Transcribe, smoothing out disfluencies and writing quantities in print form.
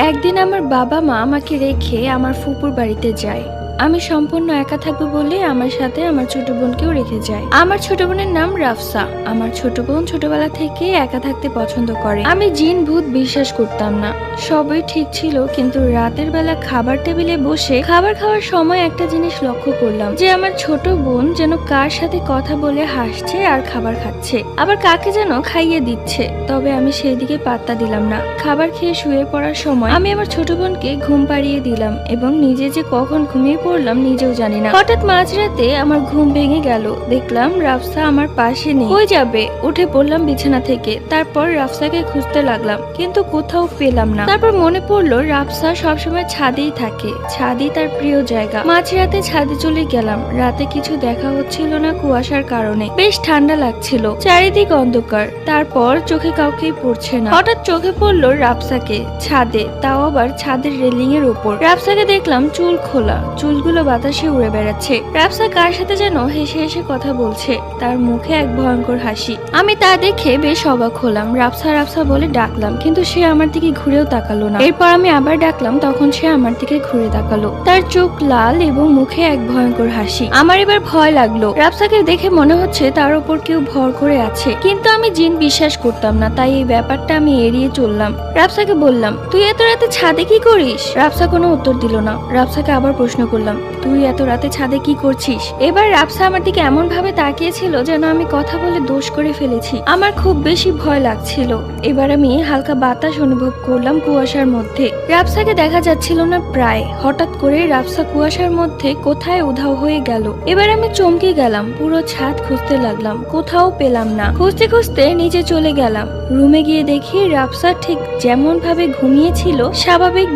একদিন আমার বাবা মা আমাকে রেখে আমার ফুপুর বাড়িতে যায়। আমি সম্পূর্ণ একা থাকবো বলে আমার সাথে আমার ছোট বোনকেও রেখে যায়। আমার ছোট বোনের নাম রাফসা। আমার ছোট বোন ছোটবেলা থেকে একা থাকতে পছন্দ করে। আমি জিন ভূত বিশ্বাস করতাম না, সবই ঠিক ছিল। কিন্তু রাতের বেলা খাবার টেবিলে বসে খাবার খাওয়ার সময় একটা জিনিস লক্ষ্য করলাম, যে আমার ছোট বোন যেন কার সাথে কথা বলে হাসছে আর খাবার খাচ্ছে, আবার কাকে যেন খাইয়ে দিচ্ছে। তবে আমি সেই দিকে পাত্তা দিলাম না। খাবার খেয়ে শুয়ে পড়ার সময় আমি আমার ছোট বোনকে ঘুম পাড়িয়ে দিলাম এবং নিজে যে কখন ঘুমিয়ে পড়লাম নিজেও জানি না। হঠাৎ মাঝরাতে আমার ঘুম ভেঙে গেল, দেখলাম রাফসা আমার পাশে নেই। কই যাবে? উঠে পড়লাম বিছানা থেকে। তারপর রাফসাকে খুঁজতে লাগলাম, কিন্তু কোথাও পেলাম না। তারপর মনে পড়লো রাফসা সবসময় ছাদেই থাকে, ছাদই তার প্রিয় জায়গা। মাঝরাতে ছাদে চলে গেলাম। রাতে কিছু দেখা হচ্ছিল না কুয়াশার কারণে। বেশ ঠান্ডা লাগছিল, চারিদিক অন্ধকার। তারপর চোখে কাউকেই পড়ছে না। হঠাৎ চোখে পড়লো রাফসাকে ছাদে, তাও আবার ছাদের রেলিং এর উপর। রাফসাকে দেখলাম চুল খোলা, চুলগুলো বাতাসে উড়ে বেড়াচ্ছে। রাফসা কার সাথে যেন হেসে হেসে কথা বলছে, তার মুখে এক ভয়ঙ্কর হাসি। আমি তা দেখে বেশ অবাক হলাম। রাফসা রাফসা বলে ডাকলাম, কিন্তু সে আমার দিকে ঘুরেও তাকালো না। এরপর আমি আবার ডাকলাম, তখন সে আমার দিকে ঘুরে তাকালো। তার চোখ লাল এবং মুখে এক ভয়ঙ্কর হাসি। আমার এবার ভয় লাগলো। রাফসাকে দেখে মনে হচ্ছে তার উপর কেউ ভর করে আছে, কিন্তু আমি জিন বিশ্বাস করতাম না, তাই এই ব্যাপারটা আমি এড়িয়ে চললাম। রাফসাকে বললাম, তুই এত রাতে ছাদে কি করিস? রাফসা কোনো উত্তর দিল না। রাফসাকে আবার প্রশ্ন করলাম, তুই এত রাতে ছাদে কি করছিস? এবার রাফসা আমার দিকে এমন ভাবে তাকিয়েছিল যেন আমি কথা বলে দোষ করে ফেলেছি। আমার খুব বেশি ভয় লাগছিল। এবার আমি হালকা বাতাস অনুভব করলাম কুয়াশার মধ্যে। রাফসাকে দেখা যাচ্ছিল না প্রায়। হঠাৎ করে রাফসা কুয়াশার মধ্যে কোথায় উধাও হয়ে গেল। এবার আমি চমকে গেলাম, পুরো ছাদ খুঁজতে লাগলাম, কোথাও পেলাম না। খুঁজতে খুঁজতে নিচে চলে গেলাম। রুমে গিয়ে দেখি রাফসা ঠিক যেমন ভাবে ঘুমিয়েছিল স্বাভাবিক